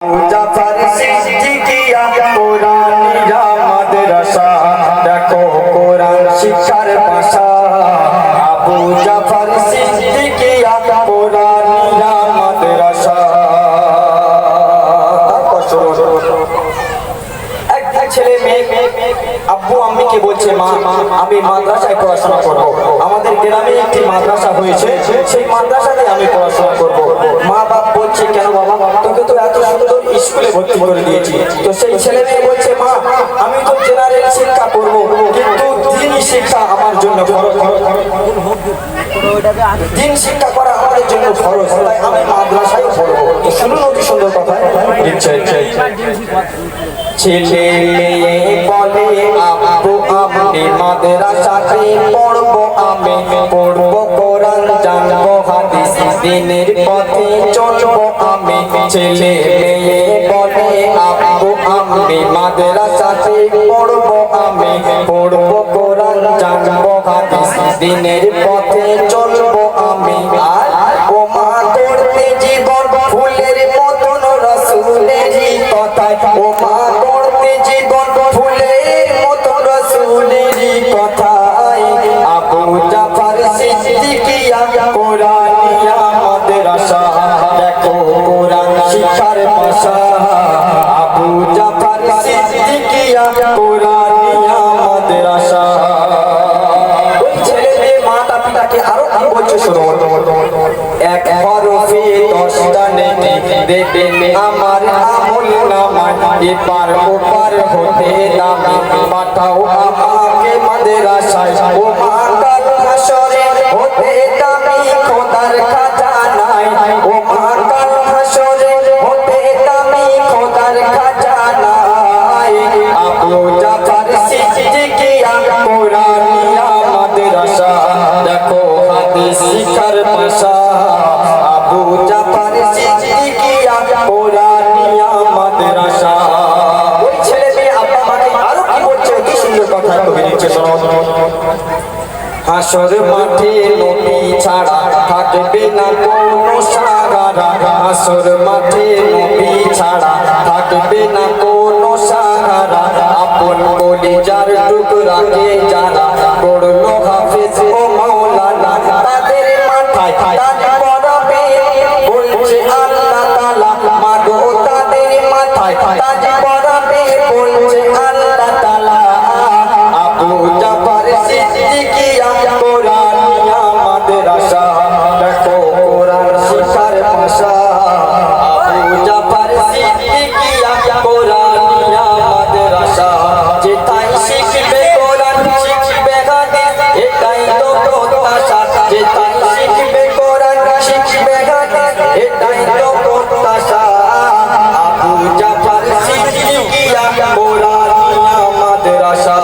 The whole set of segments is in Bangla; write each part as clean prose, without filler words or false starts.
মুজাফর সিদ্দিকিয়া কোরআনিয়া মাদ্রাসা দেখো কোরআন শিক্ষার ভাষা। আবু জাফর সিদ্দিকিয়া কোরআনিয়া মাদ্রাসা। এক ছেলে মেয়ে আব্বু আম্মিকে বলছে, মা আমি মাদ্রাসায় পড়াশোনা করব। আমাদের গ্রামে একটি মাদ্রাসা হয়েছে, সেই মাদ্রাসাতে আমি পড়াশোনা করব। মা বাপ বলছে, কেন বাবা, তোকে তো এত সুন্দর স্কুলে ভর্তি করে দিয়েছি। তো সেই ছেলে মেয়ে বলছে, মা আমি তো জেনারেল শিক্ষা করব, কিন্তু দিন শিক্ষা আমার জন্য ফরজ, দিন শিক্ষা করা আমাদের জন্য ফরজ, তাই আমি মাদ্রাসায় পড়বো। তো শুনুন অতি সুন্দর কথা। ছেলে মেয়ে বলে, আব্বু আমি মাদ্রাসাতে পড়বো, আমি পড়বো কোরআন, জানবো হাদিস, দিনের পথে চলবো আমি। ছেলে মেয়ে বলে, আব্বু আমি মাদ্রাসাতে পড়বো, আমি পড়বো কোরআন, জানবো হাদিস, দিনের পথে চলবো আমি। আর ও মা করতে জীবন ফুলের মতন রাসূলেরই কথায়, ও মা করতে জীবন ফুলের মতন রাসূলেরই কথায়। আবু জাফর সিদ্দিকিয়া কোরআনিয়া মাদ্রাসা দেখো কোরআন শিক্ষার ভাষা। আবু জাফর সিদ্দিকিয়া কোরআনিয়া মাদ্রাসা। ছেলে মেয়ে মাতা পিতাকে আরো কি বলছে শোনো। এক হরফে 10টা নেকি দেবেন আমার আমল নামায়, এপার ওপার হতে দামি পাঠাও আমাকে মাদ্রাসায়। ও মা কাল হাসরে হতে দামি খোদার খাজানায়, ও মা কাল হাসরে হতে দামি খোদার খাজানায়। আবু জাফর সিদ্দিকিয়া কোরআনিয়া মাদ্রাসা দেখো হাদিস শিক্ষার ভাষা। আবু জাফর সিদ্দিকিয়া কোরআনিয়া মাদ্রাসা। ওই ছেলে মেয়ে আব্বা মাকে আরো কি বলছে, কি সুন্দর কথা কবি নিচ্ছে শোনো। হাসর মাঠে নবী ছাড়া থাকবে না কোনো সাহারা, হাসর মাঠে নবী ছাড়া থাকবে না কোনো সাহারা। আপন কলিজার টুকরাকে যারা করলো হাফেজ ও মাওলানা, তাদের মাথায় তাজ পরাবে বলছে আল্লাহ তাআলা। মাগো তাদের মাথায় তাজ পরাবে বলছে আল্লাহ তাআলা। আবু জাফর সিদ্দিকিয়া কোরআনিয়া মাদ্রাসা দেখো কোরআন শিক্ষার ভাষা। আবু জাফর সিদ্দিকিয়া কোরআনিয়া মাদ্রাসা। যেটাই শিখবে কোরআন শিখবে হাদিস, এটাই তো প্রত্যাশা। যেটাই শিখবে কোরআন শিখবে হাদিস, এটাই তো প্রত্যাশা। আবু জাফর সিদ্দিকিয়া কোরআনিয়া মাদ্রাসা।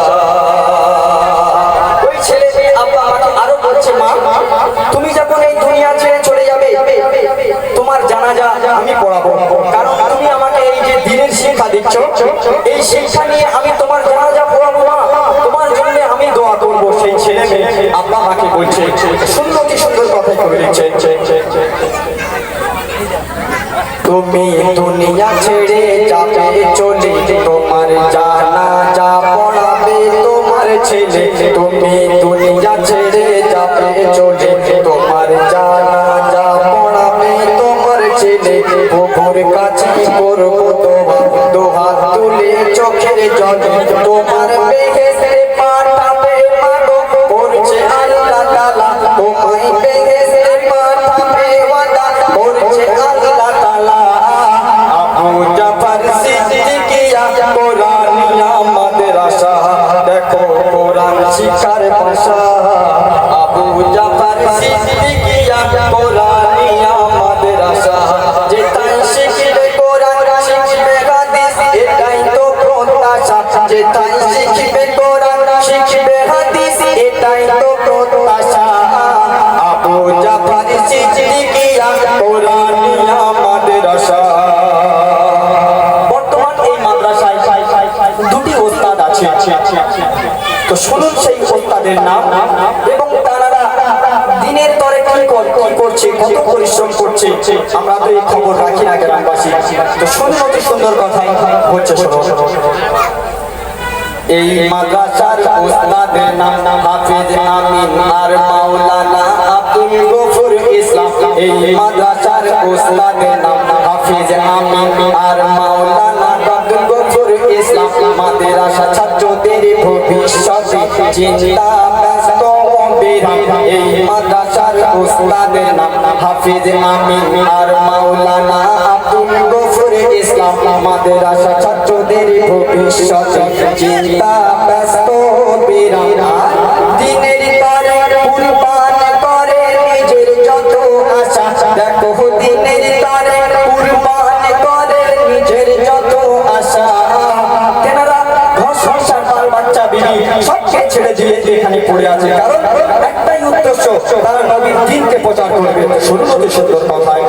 ওই ছেলে মেয়ে আব্বা আমাকে আরো বলছে, মা তুমি যখন এই দুনিয়া ছেড়ে চলে যাবে, তোমার জানাজা আমি পড়াবো, কারণ তুমি আমাকে এই যে দ্বীনের শিক্ষা দিচ্ছ, এই শিক্ষা নিয়ে আমি তোমার জানাজা পড়াবো। মা তোমার জন্য আমি দোয়া করবো। সেই ছেলে মেয়ে আব্বা আমাকে বলছে, সুন্দর কি সুন্দর কথা করে দিচ্ছে। তুমি দুনিয়া ছেড়ে যাবে চলে, তোমার জানাজা পড়াবে তোমার ছেলে। তুমি দুনিয়া ছেড়ে যাবে চলে, তোমার জানাজা পড়াবে তোমার ছেলে। প্রভুর কাছে করবো দোয়া, দুহাত তুলে চোখের জলে, তোমার বেহেশতে পাঠাবে মাগো করছে আল্লাহ তাআলা। তোমায় বেহেশতে পাঠাবে ওয়াদা করছে আল্লাহ তাআলা। আবু জাফর সিদ্দিকিয়া কোরআনিয়া মাদ্রাসা দেখো কোরআন শিক্ষার ভাষা। আবু জাফর সিদ্দিকিয়া কোরআনিয়া মাদ্রাসা। যেটাই শিখবে কোরআন শিখবে হাদিস, এটাই তো প্রত্যাশা। যেটাই শিখবে কোরআন শিখবে হাদিস, এটাই তো প্রত্যাশা। আবু জাফর সিদ্দিকিয়া কোরআনিয়া মাদ্রাসা। বর্তমান এই মাদ্রাসায় দুটি ওস্তাদ আছে, তো শুনুন সেই ওস্তাদের নাম এবং তারা দিন দিনের তরে কি করছে, কত পরিশ্রম করছে, আমরা তো এই খবর রাখি না গ্রামবাসী। তো শোনো অতি সুন্দর কথাই হচ্ছে, শোনো। এই মাদ্রাসার উস্তাদের নাম হাফিজ আমিন আর মাওলানা আব্দুল গফুর ইসলাম। এই মাদ্রাসার উস্তাদের নাম হাফিজ আমিন আর মাওলানা আব্দুল গফুর ইসলাম। মাদ্রাসা ছাত্রদের ভবিষ্যতে চিন্তা ব্যস্ত বিরাম। এই মাদ্রাসার উস্তাদের নাম হাফিজ আমিন আর মাওলানা আব্দুল গফুর ইসলাম। মাদ্রাসা ছাত্রদের ভবিষ্যতে চিন্তা ব্যস্ত বিরাম। দিনের তরে কুরবান করে নিজের যত আশা। দেখো দিনের তরে কুরবান করে নিজের যত আশা। তেনারা ঘর সংসার বাল বাচ্চা বিবি সবকে ছেড়ে দিয়ে এখানে পড়ে আছে, কারণ একটাই উদ্দেশ্য, তারা নবীর দ্বীনকে প্রচার করবে। শুনুন অতি সুন্দর কথায়।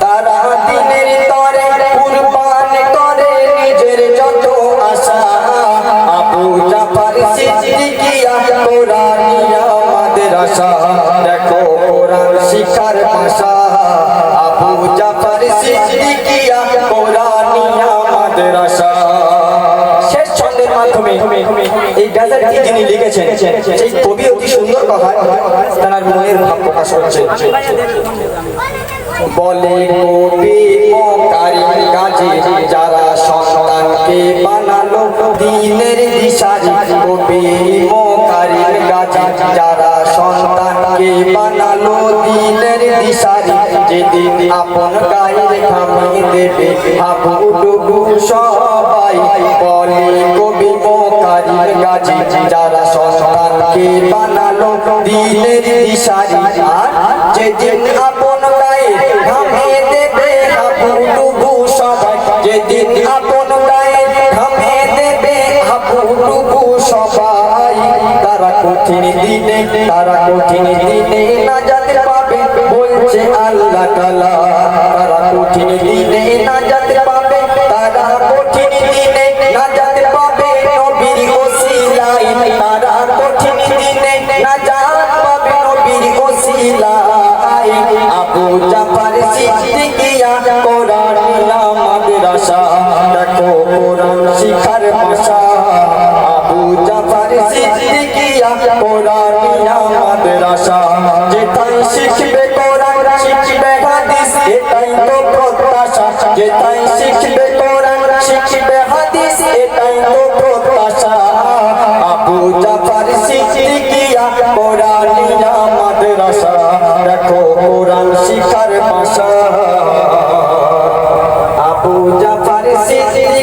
তারা দিনের তরে কুরবান করে নিজের যত আশা। আবু জাফর সিদ্দিকিয়া কোরআনিয়া মাদ্রাসা। দেখো কোরআন শিক্ষার ভাষা। আবু জাফর সিদ্দিকিয়া কোরআনিয়া মাদ্রাসা। শেষ ছন্দের মাধ্যমে এই গাজালটি যিনি লিখেছেন, সেই কবি অতি সুন্দর কথা তার মনের ভাব প্রকাশ করছে। বলে কবি কারিম গাজী, যারা সন্তানকে বানালো দ্বীনের দিশারি। কবি কারিম গাজী, যারা সন্তানকে বানালো দ্বীনের দিশারি। যেদিন আপন গায়ের ঘামে দেবে হাবুডুবু সবাই। বলে কবি কারিম গাজী, যারা সন্তানকে বানালো দ্বীনের দিশারি। আর যেদিন আপন গায়ে ঘামে দেবে হাবুডুবু সবাই। যেদিন আপন গায়ে ঘামে দেবে হাবুডুবু সবাই। তারা কঠিন দিনে, তারা কঠিন দিনে নাজাত পাবে বলছে আল্লাহ তাআলা। তারা কঠিন দিনে নাজাত পাবে, তারা কঠিন দিনে নাজাত পাবে নবীর ওসিলায়। তারা কঠিন দিনে নাজাত পাবে নবীর ওসিলায়। আবু জাফর সিদ্দিকিয়া কোরআনিয়া মাদ্রাসা। দেখো কোরআন শিক্ষার ভাষা। আবু জাফর সিদ্দিকিয়া কোরআনিয়া মাদ্রাসা। যেটাই শিখবে কোরআন শিখবে হাদিস, এটাই তো প্রত্যাশা। যেটাই শিখবে কোরআন শিখবে হাদিস, এটাই তো প্রত্যাশা। আবু জাফর সিদ্দিকিয়া কোরআনিয়া মাদ্রাসা। দেখো কোরআন শিক্ষার ভাষা। আবু জাফর সিদ্দিকিয়া